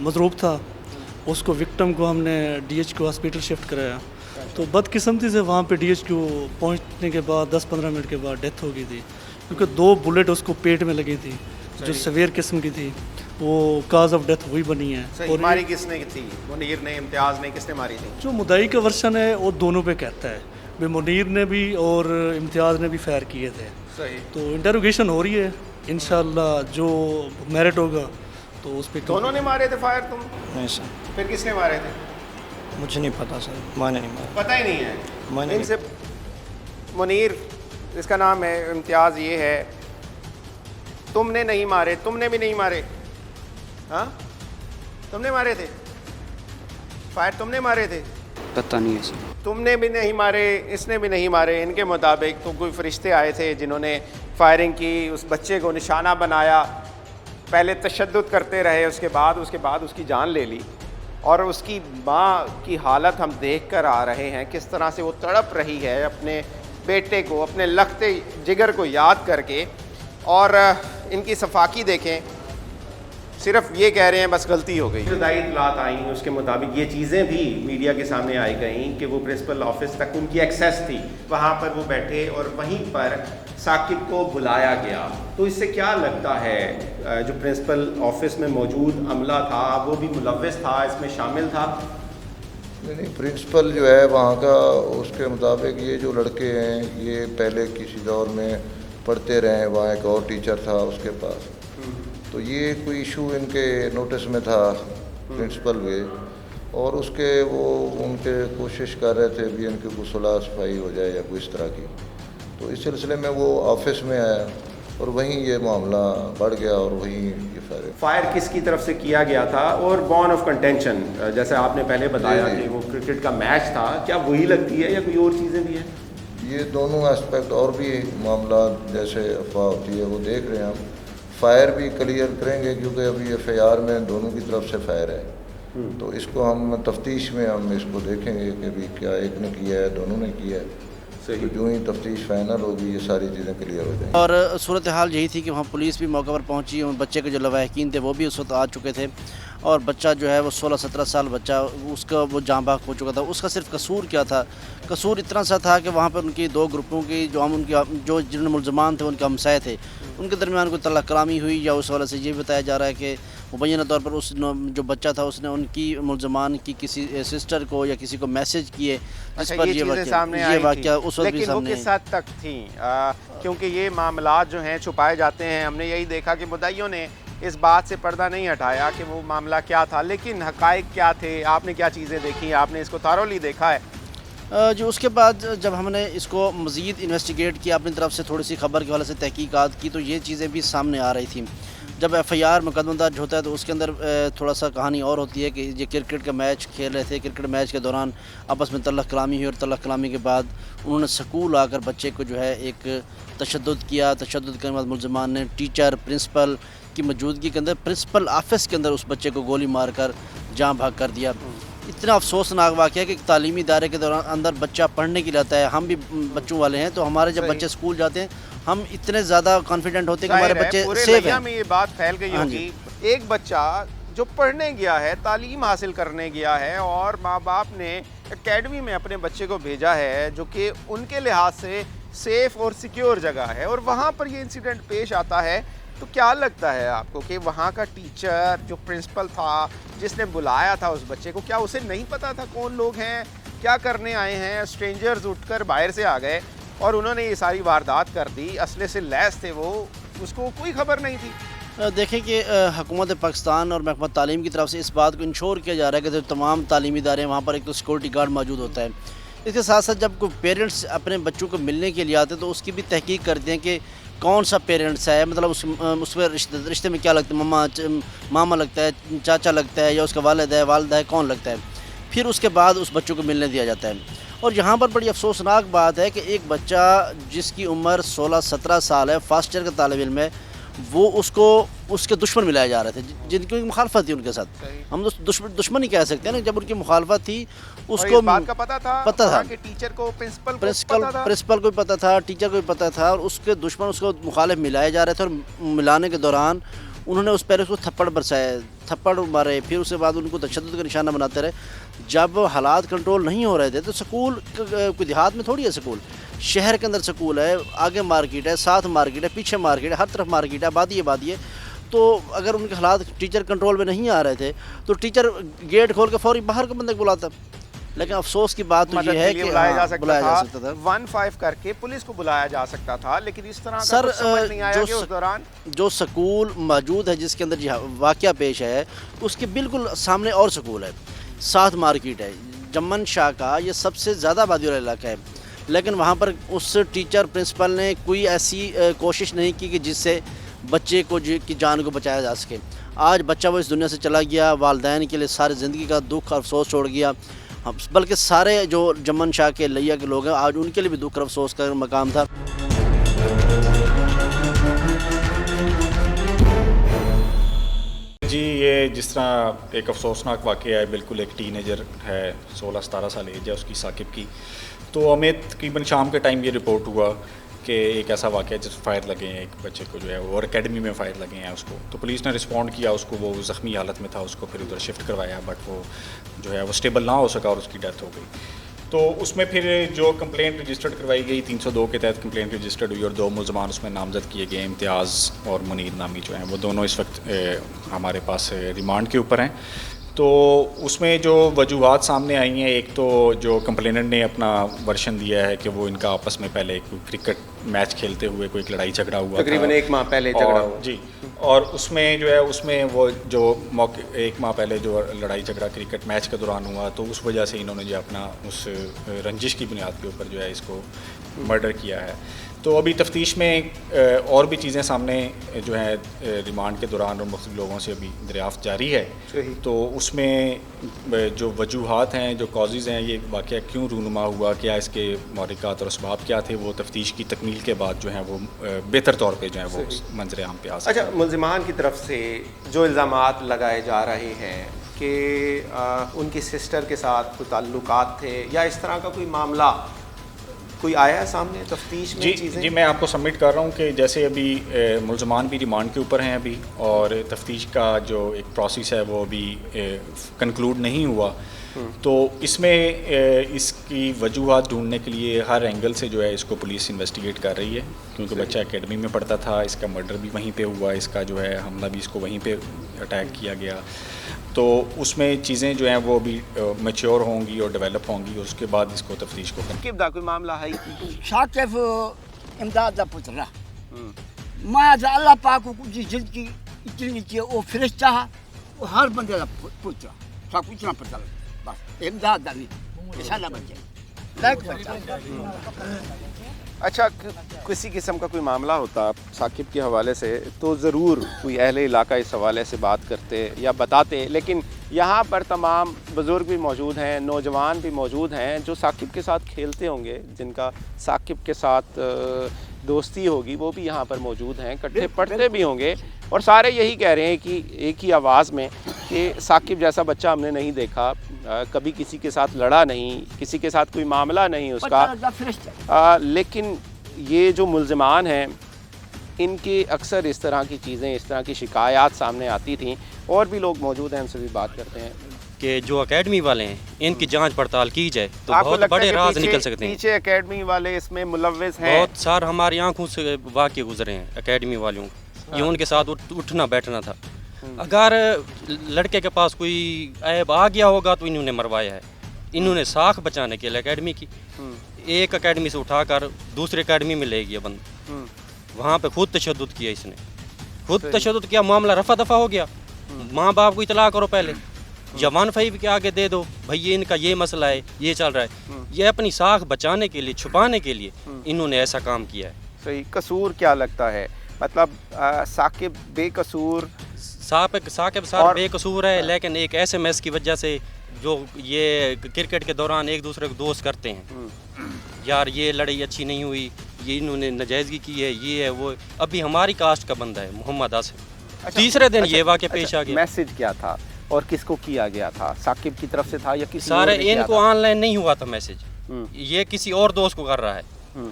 मजरूब था उसको, विक्टिम को हमने DH हॉस्पिटल शिफ्ट कराया, तो बदकिस्मती से वहाँ पे DH पहुँचने के बाद 10-15 मिनट के बाद डेथ हो गई थी क्योंकि 2 बुलेट उसको पेट में लगी थी जो सवेर किस्म की थी, वो काज ऑफ डेथ वही बनी है। और मारी किसने थी? मुनीर ने, इम्तियाज़ ने, किसने मारी थी? जो मुद्दाई का वर्शन है वो दोनों पे कहता है, भाई मुनीर ने भी और इम्तियाज़ ने भी फायर किए थे। सही। तो इंटरोगेशन हो रही है, इंशाल्लाह जो मेरिट होगा तो उस पर। दोनों ने मारे थे फायर? तुम? नहीं सर। फिर किसने मारे थे? मुझे नहीं पता सर, मैंने नहीं मारा। पता ही नहीं है? मैंने इनसे मुनीर, इसका नाम है, इम्तियाज़ ये है, तुमने नहीं मारे, तुमने भी नहीं मारे? हाँ तुमने मारे थे फायर? तुमने मारे थे? पता नहीं है सर। तुमने भी नहीं मारे, इसने भी नहीं मारे। इनके मुताबिक तो कोई फरिश्ते आए थे जिन्होंने फायरिंग की, उस बच्चे को निशाना बनाया, पहले तशद्दुद करते रहे, उसके बाद उसकी जान ले ली। और उसकी माँ की हालत हम देख कर आ रहे हैं, किस तरह से वो तड़प रही है अपने बेटे को, अपने लखते जिगर को याद करके। और इनकी सफाकी देखें, सिर्फ ये कह रहे हैं बस गलती हो गई। इब्तदाई इत्तलात आई, उसके मुताबिक ये चीज़ें भी मीडिया के सामने आई गई कि वो प्रिंसिपल ऑफिस तक उनकी एक्सेस थी, वहाँ पर वो बैठे और वहीं पर साकिब को बुलाया गया। तो इससे क्या लगता है जो प्रिंसिपल ऑफिस में मौजूद अमला था वो भी मुलव्वस था, इसमें शामिल था? नहीं, प्रिंसिपल जो है वहाँ का, उसके मुताबिक ये जो लड़के हैं ये पहले किसी दौर में पढ़ते रहे, वहाँ एक और टीचर था उसके पास, तो ये कोई इशू इनके नोटिस में था प्रिंसिपल भी, और उसके वो उनके कोशिश कर रहे थे भी इनकी कोई सुलह सफाई हो जाए या कोई इस तरह की। तो इस सिलसिले में वो ऑफिस में आया और वहीं ये मामला बढ़ गया और वहीं ये फायर किसकी तरफ से किया गया था? और बॉर्न ऑफ कंटेंशन, जैसे आपने पहले बताया कि वो क्रिकेट का मैच था, क्या वही लगती है या कोई और चीज़ें भी हैं? ये दोनों एस्पेक्ट और भी मामला जैसे अफवाह होती है वो देख रहे हैं हम। फायर भी क्लियर करेंगे क्योंकि अभी FIR में दोनों की तरफ से फायर है, तो इसको हम तफ्तीश में हम इसको देखेंगे कि भी क्या एक ने किया है, दोनों ने किया है। तो जो ही तफ्तीश फाइनल होगी ये सारी चीज़ें क्लियर हो जाएंगी। और सूरत हाल यही थी कि वहाँ पुलिस भी मौके पर पहुँची और बच्चे के जो लवाहिकीन थे वो भी उस वक्त आ चुके थे, और बच्चा जो है वो 16-17 साल बच्चा, उसका वो जाँ बहक हो चुका था। उसका सिर्फ कसूर क्या था? कसूर इतना सा था कि वहाँ पर उनकी 2 ग्रुपों की जो जिन्होंने मुलजमान थे उनके हमसाए थे, उनके दरमियान कोई तल्ला करामी हुई, या उस वाले से ये बताया जा रहा है कि مبینہ طور پر اس جو بچہ تھا اس نے ان کی ملزمان کی کسی سسٹر کو یا کسی کو میسج کیے جس پر یہ واقعہ اس وقت بھی لیکن وہ سامنے کس حد تک تھیں؟ کیونکہ یہ معاملات جو ہیں چھپائے جاتے ہیں. ہم نے یہی دیکھا کہ مدعیوں نے اس بات سے پردہ نہیں ہٹایا کہ وہ معاملہ کیا تھا، لیکن حقائق کیا تھے؟ آپ نے کیا چیزیں دیکھی؟ آپ نے اس کو تھارولی دیکھا ہے؟ جو اس کے بعد جب ہم نے اس کو مزید انویسٹیگیٹ کیا اپنی طرف سے تھوڑی سی خبر کے حوالے سے تحقیقات کی تو یہ چیزیں بھی سامنے آ رہی تھیں. جب ایف آئی آر مقدمہ درج ہوتا ہے تو اس کے اندر تھوڑا سا کہانی اور ہوتی ہے کہ یہ کرکٹ کا میچ کھیل رہے تھے. کرکٹ میچ کے دوران آپس میں تلخ کلامی ہوئی اور تلخ کلامی کے بعد انہوں نے سکول آ کر بچے کو جو ہے ایک تشدد کیا. تشدد کرنے کے بعد ملزمان نے ٹیچر پرنسپل کی موجودگی کے اندر پرنسپل آفس کے اندر اس بچے کو گولی مار کر جاں بھاگ کر دیا. اتنا افسوسناک واقعہ ہے کہ ایک تعلیمی ادارے کے دوران اندر بچہ پڑھنے کے لیے آتا ہے. ہم بھی بچوں والے ہیں تو ہمارے جب بچے اسکول جاتے ہیں ہم اتنے زیادہ کانفیڈنٹ ہوتے ہیں کہ ہمارے بچے سیف ہیں. میں یہ بات پھیل گئی ہوگی. ایک بچہ جو پڑھنے گیا ہے، تعلیم حاصل کرنے گیا ہے اور ماں باپ نے اکیڈمی میں اپنے بچے کو بھیجا ہے جو کہ ان کے لحاظ سے سیف اور سیکیور جگہ ہے، اور وہاں پر یہ انسیڈنٹ پیش آتا ہے، تو کیا لگتا ہے آپ کو کہ وہاں کا ٹیچر جو پرنسپل تھا جس نے بلایا تھا اس بچے کو، کیا اسے نہیں پتا تھا کون لوگ ہیں، کیا کرنے آئے ہیں؟ اسٹرینجرز اٹھ کر باہر سے آ گئے اور انہوں نے یہ ساری واردات کر دی، اسلحے سے لیس تھے وہ، اس کو کوئی خبر نہیں تھی؟ دیکھیں کہ حکومت پاکستان اور محکمہ تعلیم کی طرف سے اس بات کو انشور کیا جا رہا ہے کہ تمام تعلیمی ادارے ہیں وہاں پر ایک تو سیکورٹی گارڈ موجود ہوتا ہے. اس کے ساتھ ساتھ جب کوئی پیرنٹس اپنے بچوں کو ملنے کے لیے آتے ہیں تو اس کی بھی تحقیق کرتے ہیں کہ کون سا پیرنٹس ہے، مطلب اس میں رشتے میں کیا لگتا ہے، ماما لگتا ہے، چاچا لگتا ہے، یا اس کا والد ہے، والدہ ہے، کون لگتا ہے. پھر اس کے بعد اس بچوں کو ملنے دیا جاتا ہے. اور یہاں پر بڑی افسوسناک بات ہے کہ ایک بچہ جس کی عمر 16-17 سال ہے، فرسٹ ایئر کا طالب علم ہے، وہ اس کے دشمن ملائے جا رہے تھے جن کی مخالفت تھی ان کے ساتھ. ہم دشمن ہی کہہ سکتے ہیں نا. جب ان کی مخالفت تھی اس کو بات کا پتہ تھا کہ ٹیچر کو پرنسپل کو بھی پتہ تھا، ٹیچر کو بھی پتہ تھا، اور اس کے دشمن اس کو مخالف ملائے جا رہے تھے. اور ملانے کے دوران انہوں نے اس پہلے اس کو تھپڑ برسائے، تھپڑ مارے، پھر اس کے بعد ان کو تشدد کا نشانہ بناتے رہے. جب حالات کنٹرول نہیں ہو رہے تھے تو سکول کوئی دیہات میں تھوڑی ہے، سکول شہر کے اندر سکول ہے، آگے مارکیٹ ہے، ساتھ مارکیٹ ہے، پیچھے مارکیٹ ہے، ہر طرف مارکیٹ ہے، آبادی ہے. تو اگر ان کے حالات ٹیچر کنٹرول میں نہیں آ رہے تھے تو ٹیچر گیٹ کھول کے فوری باہر کے بندے کو بلاتا. لیکن افسوس کی بات تو یہ ہے کہ بلایا جا سکتا تھا 1-5 کر کے پولیس کو بلایا جا سکتا تھا، لیکن اس طرح کا کچھ سمجھ نہیں آیا کہ اس دوران جو سکول موجود ہے جس کے اندر واقعہ پیش ہے اس کے بالکل سامنے اور سکول ہے، ساتھ مارکیٹ ہے. جمن شاہ کا یہ سب سے زیادہ آبادی والا علاقہ ہے، لیکن وہاں پر اس ٹیچر پرنسپل نے کوئی ایسی کوشش نہیں کی کہ جس سے بچے کو کی جان کو بچایا جا سکے. آج بچہ وہ اس دنیا سے چلا گیا، والدین کے لیے ساری زندگی کا دکھ اور افسوس چھوڑ گیا. بلکہ سارے جو جمن شاہ کے لیا کے لوگ ہیں آج ان کے لیے بھی دکھ اور افسوس کا مقام تھا. جی یہ جس طرح ایک افسوسناک واقعہ ہے، بالکل ایک ٹین ایجر ہے، 16-17 سال ایج ہے اس کی، ثاقب کی. تو ہمیں تقریباً شام کے ٹائم یہ رپورٹ ہوا کہ ایک ایسا واقعہ ہے جس فائر لگے ہیں ایک بچے کو جو ہے، اور اکیڈمی میں فائر لگے ہیں اس کو. تو پولیس نے رسپونڈ کیا اس کو، وہ زخمی حالت میں تھا، اس کو پھر ادھر شفٹ کروایا، بٹ وہ جو ہے وہ اسٹیبل نہ ہو سکا اور اس کی ڈیتھ ہو گئی. تو اس میں پھر جو کمپلینٹ رجسٹرڈ کروائی گئی 302 کے تحت کمپلینٹ رجسٹرڈ ہوئی، اور 2 ملزمان اس میں نامزد کیے گئے، امتیاز اور منیر نامی جو ہیں، وہ دونوں اس وقت ہمارے پاس ریمانڈ کے اوپر ہیں. تو اس میں جو وجوہات سامنے آئی ہیں، ایک تو جو کمپلیننٹ نے اپنا ورشن دیا ہے کہ وہ ان کا آپس میں پہلے ایک کرکٹ میچ کھیلتے ہوئے کوئی ایک لڑائی جھگڑا ہوا تقریباً 1 ماہ پہلے جھگڑا ہوا. جی، اور اس میں جو ہے اس میں وہ جو موقع 1 ماہ پہلے جو لڑائی جھگڑا کرکٹ میچ کے دوران ہوا، تو اس وجہ سے انہوں نے جو اپنا اس رنجش کی بنیاد کے اوپر جو ہے اس کو مرڈر کیا ہے. تو ابھی تفتیش میں اور بھی چیزیں سامنے جو ہیں ریمانڈ کے دوران اور مختلف لوگوں سے ابھی دریافت جاری ہے. تو اس میں جو وجوہات ہیں، جو کازز ہیں، یہ واقعہ کیوں رونما ہوا، کیا اس کے محرکات اور اسباب کیا تھے، وہ تفتیش کی تکمیل کے بعد جو ہیں وہ بہتر طور پہ جو ہیں وہ منظر عام پہ آ سکتے ہیں. اچھا، ملزمان کی طرف سے جو الزامات لگائے جا رہے ہیں کہ ان کی سسٹر کے ساتھ کوئی تعلقات تھے یا اس طرح کا کوئی معاملہ کوئی آیا ہے سامنے تفتیش میں چیزیں؟ جی میں آپ کو سبمٹ کر رہا ہوں کہ جیسے ابھی ملزمان بھی ریمانڈ کے اوپر ہیں ابھی، اور تفتیش کا جو ایک پروسیس ہے وہ ابھی کنکلوڈ نہیں ہوا. تو اس میں اس کی وجوہات ڈھونڈنے کے لیے ہر اینگل سے جو ہے اس کو پولیس انویسٹیگیٹ کر رہی ہے، کیونکہ بچہ اکیڈمی میں پڑھتا تھا، اس کا مرڈر بھی وہیں پہ ہوا، اس کا جو ہے حملہ بھی اس کو وہیں پہ اٹیک کیا گیا، تو اس میں چیزیں جو ہیں وہ ابھی میچور ہوں گی اور ڈیولپ ہوں گی، اس کے بعد اس کو تفتیش کو کریں۔ کب دا کوئی معاملہ ہے؟ ثاقب امداد دا پتر میں اللہ پاک کو زندگی اتنی کی وہ فرشتہ وہ ہر بندے دا پتر سب اتنا پتہ بس امداد دا نہیں سارا بچے لائک بچہ۔ اچھا، کسی قسم کا کوئی معاملہ ہوتا ثاقب کے حوالے سے تو ضرور کوئی اہل علاقہ اس حوالے سے بات کرتے یا بتاتے، لیکن یہاں پر تمام بزرگ بھی موجود ہیں، نوجوان بھی موجود ہیں جو ثاقب کے ساتھ کھیلتے ہوں گے، جن کا ثاقب کے ساتھ دوستی ہوگی، وہ بھی یہاں پر موجود ہیں، اکٹھے پڑھتے بھی ہوں گے، اور سارے یہی کہہ رہے ہیں کہ ایک ہی آواز میں کہ ثاقب جیسا بچہ ہم نے نہیں دیکھا، کبھی کسی کے ساتھ لڑا نہیں، کسی کے ساتھ کوئی معاملہ نہیں اس کا، لیکن یہ جو ملزمان ہیں ان کی اکثر اس طرح کی چیزیں، اس طرح کی شکایات سامنے آتی تھیں، اور بھی لوگ موجود ہیں، ان سے بھی بات کرتے ہیں کہ جو اکیڈمی والے ہیں ان کی جانچ پڑتال کی جائے تو بہت بڑے راز نکل سکتے ہیں۔ پیچھے اکیڈمی والے اس میں ملوث ہیں، بہت سار ہماری آنکھوں سے واقع گزرے ہیں اکیڈمی والوں، یہ ان کے ساتھ اٹھنا بیٹھنا تھا۔ اگر لڑکے کے پاس کوئی عیب آ گیا ہوگا تو انہوں نے مروایا ہے، انہوں نے ساکھ بچانے کے لیے اکیڈمی کی، ایک اکیڈمی سے اٹھا کر دوسری اکیڈمی میں لے گیا بند، وہاں پہ خود تشدد کیا، اس نے خود تشدد کیا، معاملہ رفع دفع ہو گیا، ماں باپ کو اطلاع کرو پہلے، یا 1-5 کے آگے دے دو بھائی یہ ان کا یہ مسئلہ ہے، یہ چل رہا ہے، یہ اپنی ساکھ بچانے کے لیے، چھپانے کے لیے انہوں نے ایسا کام کیا ہے۔ صحیح، قصور کیا لگتا ہے؟ مطلب ثاقب بے قصور، ثاقب صاحب بے قصور ہے، لیکن ایک ایسے میس کی وجہ سے جو یہ کرکٹ کے دوران ایک دوسرے کو دوست کرتے ہیں، یار یہ لڑائی اچھی نہیں ہوئی، یہ انہوں نے ناجائزگی کی ہے، یہ ہے وہ، ابھی ہماری کاسٹ کا بندہ ہے محمد آصف، تیسرے دن یہ واقعہ پیش آ گیا۔ میسج کیا تھا اور کس کو کیا گیا تھا؟ ثاقب کی طرف سے تھا یا کسی سارے ان کو آن لائن نہیں ہوا تھا میسج، یہ کسی اور دوست کو کر رہا ہے،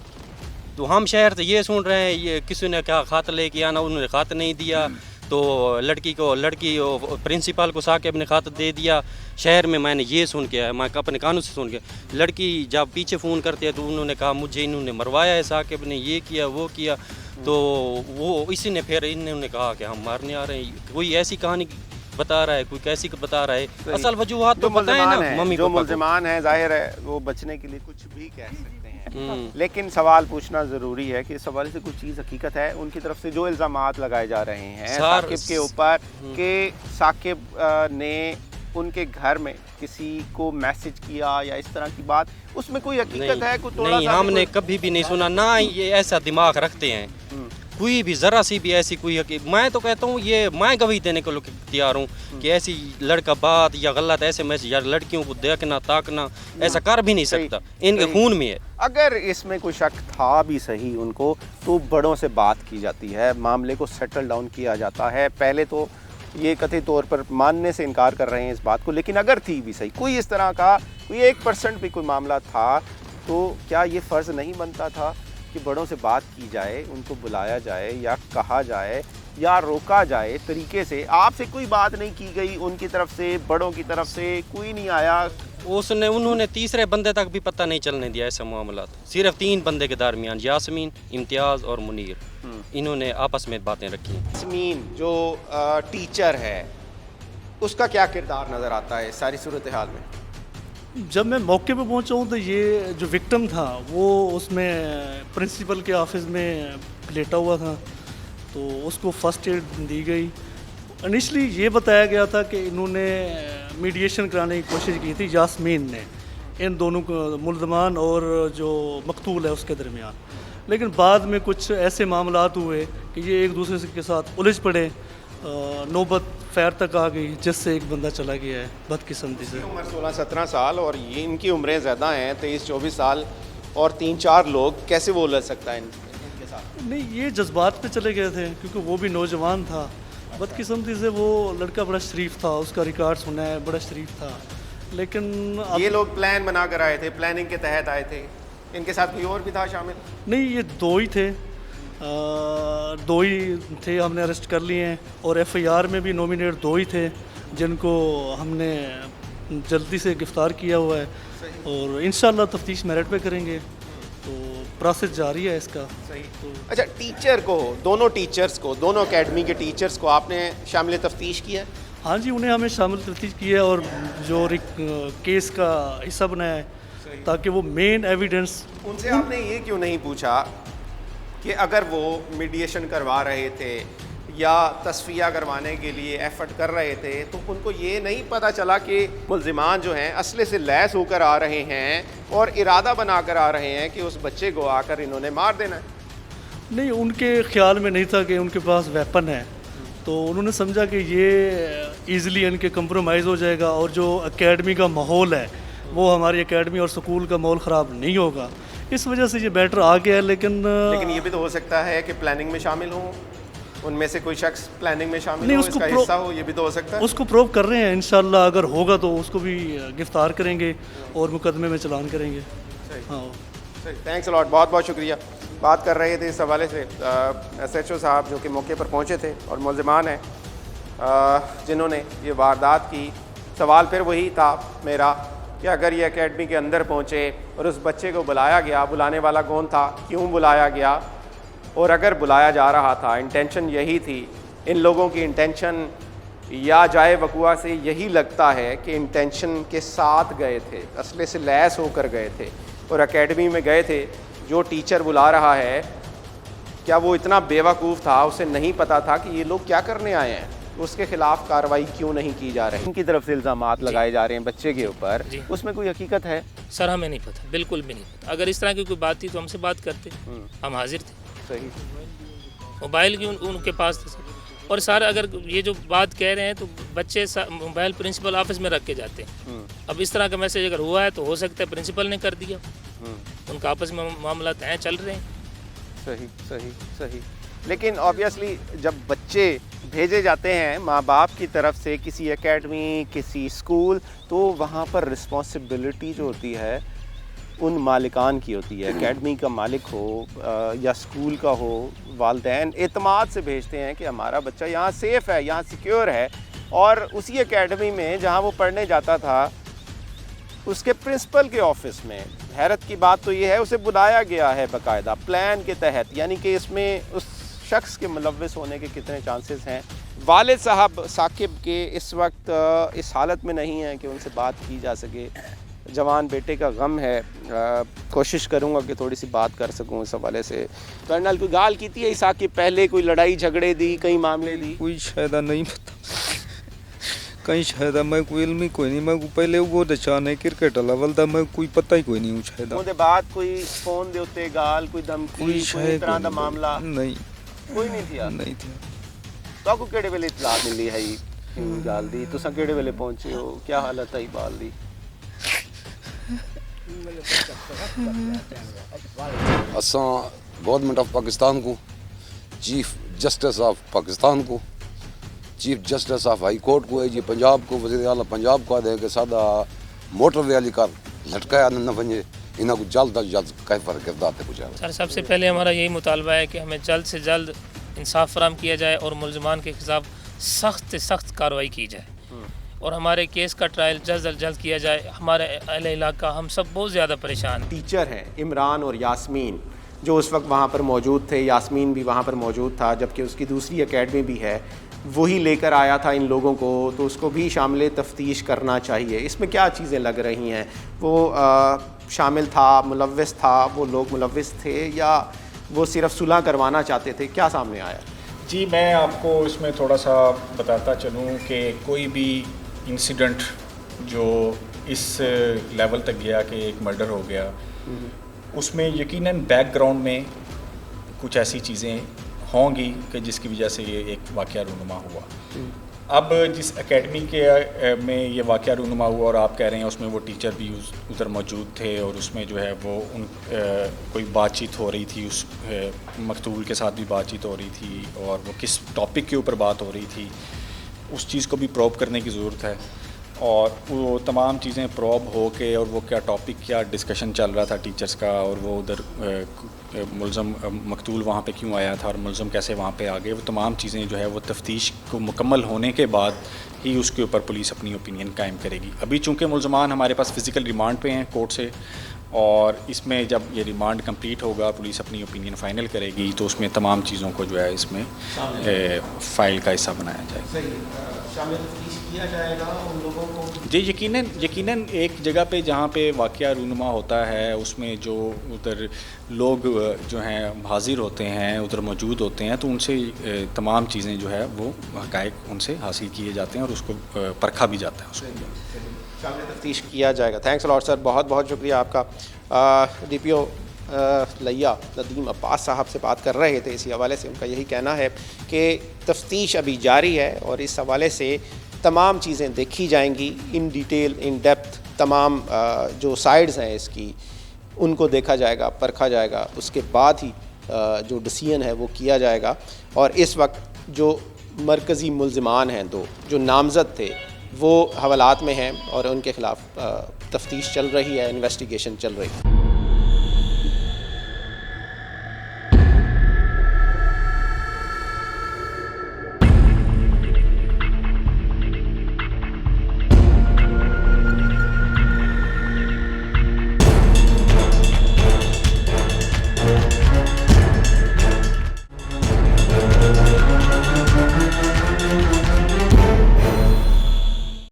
تو ہم شہر سے یہ سن رہے ہیں یہ کسی نے کیا خط لے کے آنا، انہوں نے خط نہیں دیا، تو لڑکی پرنسپل کو ثاقب نے خط دے دیا، شہر میں نے یہ سن کے میں اپنے کانوں سے سن کے، لڑکی جب پیچھے فون کرتے ہیں تو انہوں نے کہا مجھے انہوں نے مروایا ہے، ثاقب نے یہ کیا وہ کیا، تو وہ اسی نے پھر انہوں نے کہا کہ ہم مارنے آ رہے ہیں، کوئی ایسی کہانی بتا رہا ہے، کوئی کیسی بتا رہا ہے، اصل وجوہات تو بتائیں نا ممی جو ملزمان ہیں، ظاہر ہے وہ بچنے کے لیے کچھ بھی کہہ سکتے ہیں، لیکن سوال پوچھنا ضروری ہے کہ اس حوالے سے کچھ چیز حقیقت ہے ان کی طرف سے جو الزامات لگائے جا رہے ہیں ثاقب کے اوپر کہ ثاقب نے ان کے گھر میں کسی کو میسج کیا یا اس طرح کی بات، اس میں کوئی حقیقت ہے؟ نہیں، ہم نے کبھی بھی نہیں سنا، نہ یہ ایسا دماغ رکھتے ہیں، کوئی بھی ذرا سی بھی ایسی کوئی میں تو کہتا ہوں یہ میں گواہی دینے کو تیار ہوں کہ ایسی لڑکا بات یا غلط ایسے میسج یا لڑکیوں کو دیکھنا تاکنا ایسا کر بھی نہیں سکتا، ان کے خون میں ہے۔ اگر اس میں کوئی شک تھا بھی صحیح ان کو تو بڑوں سے بات کی جاتی ہے، معاملے کو سیٹل ڈاؤن کیا جاتا ہے، پہلے تو یہ قطعی طور پر ماننے سے انکار کر رہے ہیں اس بات کو، لیکن اگر تھی بھی صحیح کوئی اس طرح کا کوئی 1% بھی کوئی معاملہ تھا تو کیا یہ فرض نہیں بنتا تھا کہ بڑوں سے بات کی جائے، ان کو بلایا جائے یا کہا جائے یا روکا جائے طریقے سے؟ آپ سے کوئی بات نہیں کی گئی ان کی طرف سے، بڑوں کی طرف سے کوئی نہیں آیا؟ انہوں نے تیسرے بندے تک بھی پتہ نہیں چلنے دیا ایسے معاملات، صرف 3 بندے کے درمیان، یاسمین، امتیاز اور منیر، انہوں نے آپس میں باتیں رکھی۔ یاسمین جو ٹیچر ہے اس کا کیا کردار نظر آتا ہے ساری صورتحال میں؟ جب میں موقع پہ پہنچا ہوں تو یہ جو وکٹم تھا وہ اس میں پرنسپل کے آفس میں لیٹا ہوا تھا، تو اس کو فرسٹ ایڈ دی گئی۔ انیشلی یہ بتایا گیا تھا کہ انہوں نے میڈیشن کرانے کی کوشش کی تھی، یاسمین نے، ان دونوں کو ملزمان اور جو مقتول ہے اس کے درمیان، لیکن بعد میں کچھ ایسے معاملات ہوئے کہ یہ ایک دوسرے کے ساتھ الجھ پڑے، نوبت فیر تک آ گئی جس سے ایک بندہ چلا گیا ہے بدقسمتی سے۔ عمر 16-17 سال اور یہ ان کی عمریں زیادہ ہیں، 23-24 سال، اور 3-4 لوگ کیسے وہ لڑ سکتا ہے ان کے ساتھ؟ نہیں، یہ جذبات پہ چلے گئے تھے کیونکہ وہ بھی نوجوان تھا، بدقسمتی سے وہ لڑکا بڑا شریف تھا، اس کا ریکارڈ سنا ہے، بڑا شریف تھا، لیکن یہ لوگ پلان بنا کر آئے تھے، پلاننگ کے تحت آئے تھے، ان کے ساتھ کوئی اور بھی تھا شامل؟ نہیں، یہ 2 ہی تھے، 2 ہی تھے، ہم نے اریسٹ کر لیے ہیں، اور ایف آئی آر میں بھی نومینیٹ 2 ہی تھے جن کو ہم نے जल्दी से गिरफ्तार किया हुआ है और इंशाल्लाह तफ्तीश मेरिट पे करेंगे, तो प्रोसेस जारी है इसका। तो अच्छा, टीचर को, दोनों टीचर्स को, दोनों एकेडमी के टीचर्स को आपने शामिल तफ्तीश किया है? हाँ जी, उन्हें हमें शामिल तफ्तीश किया है और जो केस का हिस्सा बनाया है ताकि वो मेन एविडेंस। उनसे आपने ये क्यों नहीं पूछा कि अगर वो मीडिएशन करवा रहे थे या तस्फिया करवाने के लिए एफर्ट कर रहे थे, तो उनको ये नहीं पता चला कि मुल्ज़िमान जो हैं असले से लैस होकर आ रहे हैं और इरादा बना कर आ रहे हैं कि उस बच्चे को आकर इन्होंने मार देना है? नहीं, उनके ख्याल में नहीं था कि उनके पास वेपन है, तो उन्होंने समझा कि ये ईज़िली इनके कंप्रोमाइज़ हो जाएगा और जो एकेडमी का माहौल है वो हमारी एकेडमी और स्कूल का माहौल ख़राब नहीं होगा, इस वजह से ये मैटर आ गया है। लेकिन ये भी तो हो सकता है कि प्लानिंग में शामिल हों, उनमें से कोई शख्स प्लानिंग में शामिल हो, इसका हिस्सा हो, ये भी तो हो सकता है। उसको प्रूव कर रहे हैं, इंशाल्लाह अगर होगा तो उसको भी गिरफ्तार करेंगे और मुकदमे में चलान करेंगे। हाँ सही, थैंक्स अलॉट, बहुत बहुत शुक्रिया। बात कर रहे थे इस हवाले से SHO साहब जो कि मौके पर पहुँचे थे और मुल्ज़िमान हैं जिन्होंने ये वारदात की। सवाल फिर वही था मेरा कि अगर ये एकेडमी के अंदर पहुँचे और उस बच्चे को बुलाया गया, बुलाने वाला कौन था, क्यों बुलाया गया, और अगर बुलाया जा रहा था, इंटेंशन यही थी, इन लोगों की इंटेंशन या जाए वकुआ से यही लगता है कि इंटेंशन के साथ गए थे, असले से लैस होकर गए थे और एकेडमी में गए थे। जो टीचर बुला रहा है, क्या वो इतना बेवकूफ़ था, उसे नहीं पता था कि ये लोग क्या करने आए हैं? उसके खिलाफ कार्रवाई क्यों नहीं की जा रही? इनकी तरफ से इल्ज़ामात लगाए जा रहे हैं बच्चे के ऊपर, उसमें कोई हकीकत है? सर हमें नहीं पता, बिल्कुल भी नहीं पता। अगर इस तरह की कोई बात थी तो हमसे बात करते, हम हाजिर थे। सही, मोबाइल की उनके पास थे सर। और सर अगर ये जो बात कह रहे हैं तो बच्चे मोबाइल प्रिंसिपल ऑफिस में रख के जाते हैं। अब इस तरह का मैसेज अगर हुआ है तो हो सकता है प्रिंसिपल ने कर दिया, उनका आपस में मामला तय चल रहे हैं। सही सही सही। लेकिन ऑब्वियसली जब बच्चे भेजे जाते हैं माँ बाप की तरफ से किसी एकेडमी, किसी स्कूल, तो वहाँ पर रिस्पॉन्सिबिलिटी जो होती है उन मालिकान की होती है। एकेडमी का मालिक हो या स्कूल का हो, वालिदैन एतमाद से भेजते हैं कि हमारा बच्चा यहाँ सेफ़ है, यहाँ सिक्योर है। और उसी एकेडमी में जहाँ वो पढ़ने जाता था, उसके प्रिंसिपल के ऑफिस में, हैरत की बात तो ये है, उसे बुलाया गया है बाकायदा प्लान के तहत। यानी कि इसमें उस शख्स के मुलव्विस होने के कितने चांसेस हैं? वालिद साहब साकिब के इस वक्त इस हालत में नहीं हैं कि उनसे बात की जा सके। जवान बेटे का गम है, कोशिश करूँगा कि थोड़ी सी बात कर सकूँ इस हवाले से। कर्नल, कोई गाल की थी है साकिब पहले, कोई लड़ाई झगड़े दी, कई मामले दी? कोई शायद नहीं पता, कहीं शायद मैं कोई इल्म ही कोई नहीं। मैं को पहले वो दचाने क्रिकेट लेवल दा मैं कोई पता ही कोई नहीं हूँ शायद। ਉਹਦੇ ਬਾਅਦ कोई फोन दे उत्ते गाल, कोई धमकी, कोई इस तरह का मामला नहीं, कोई नहीं थी? नहीं थी। तो को केड़े वेले इतला मिली है गाल दी? तुसा केड़े वेले पहुंचे हो? क्या हालत है बाल दी? असां गवर्नमेंट ऑफ पाकिस्तान को, चीफ जस्टिस ऑफ पाकिस्तान को, chief justice of high court को, जी पंजाब को, वज़ीर आला पंजाब को आदे कि सादा मोटर वाली कार लटकाया न बने, इन्हें को जल्द अज जल्द कैफर किरदार थे गुजारा। सर सबसे पहले हमारा यही मुतालबा है कि हमें जल्द से जल्द इंसाफ फराहम किया जाए और मुल्ज़िमान के खिलाफ सख्त से सख्त कार्रवाई की जाए और हमारे केस का ट्रायल जल्द अज जल्द किया जाए। हमारे अहले इलाका हम सब बहुत ज़्यादा परेशान हैं। टीचर हैं इमरान और यास्मीन जो उस वक्त वहाँ पर मौजूद थे, यास्मीन भी वहाँ पर मौजूद था, जबकि उसकी दूसरी एकेडमी भी है, वही लेकर आया था इन लोगों को, तो उसको भी शामिल तफ्तीश करना चाहिए। इसमें क्या चीज़ें लग रही हैं? वो शामिल था, मुलव्विस था, वो लोग मुलव्विस थे या वो सिर्फ सुलह करवाना चाहते थे? क्या सामने आया? जी मैं आपको इसमें थोड़ा सा बताता चलूँ कि कोई भी इंसिडेंट जो इस लेवल तक गया कि एक मर्डर हो गया, उसमें यकीनन बैकग्राउंड में कुछ ऐसी चीज़ें होंगी कि जिसकी वजह से ये एक वाक़या रूनुमा हुआ। अब जिस एकेडमी के में ये वाक़या रूनुमा हुआ और आप कह रहे हैं उसमें वो टीचर भी उधर मौजूद थे और उसमें जो है वो कोई बातचीत हो रही थी, उस मकतूल के साथ भी बातचीत हो रही थी और वो किस टॉपिक के ऊपर बात हो रही थी, उस चीज़ को भी प्रोब करने की ज़रूरत है। और वो तमाम चीज़ें प्रोब हो के और वो क्या टॉपिक, क्या डिस्कशन चल रहा था टीचर्स का, और वो उधर मुलज़म मकतूल वहाँ पे क्यों आया था और मुलज़म कैसे वहाँ पे आ गए, वो तमाम चीज़ें जो है वो तफ्तीश को मुकम्मल होने के बाद ہی اس کے اوپر پولیس اپنی اوپینین قائم کرے گی. ابھی چونکہ ملزمان ہمارے پاس فزیکل ریمانڈ پہ ہیں کورٹ سے، اور اس میں جب یہ ریمانڈ کمپلیٹ ہوگا پولیس اپنی اوپینین فائنل کرے گی تو اس میں تمام چیزوں کو جو ہے اس میں فائل کا حصہ بنایا جائے گا. جی یقیناً ایک جگہ پہ جہاں پہ واقعہ رونما ہوتا ہے اس میں جو ادھر لوگ جو ہیں حاضر ہوتے ہیں، ادھر موجود ہوتے ہیں، تو ان سے تمام چیزیں جو ہے وہ حقائق ان سے حاصل کیے جاتے ہیں اور اس کو پرکھا بھی جاتا ہے. اس کو شامل تفتیش کیا جائے گا. تھینکس الاٹ سر، بہت بہت شکریہ آپ کا. ڈی پی او لیا ندیم عباس صاحب سے بات کر رہے تھے اسی حوالے سے. ان کا یہی کہنا ہے کہ تفتیش ابھی جاری ہے اور اس حوالے سے تمام چیزیں دیکھی جائیں گی ان ڈیٹیل، ان ڈیپتھ. تمام جو سائڈز ہیں اس کی ان کو دیکھا جائے گا، پرکھا جائے گا، اس کے بعد ہی جو ڈیسیژن ہے وہ کیا جائے گا. اور اس وقت جو مرکزی ملزمان ہیں دو جو نامزد تھے وہ حوالات میں ہیں اور ان کے خلاف تفتیش چل رہی ہے، انویسٹیگیشن چل رہی ہے.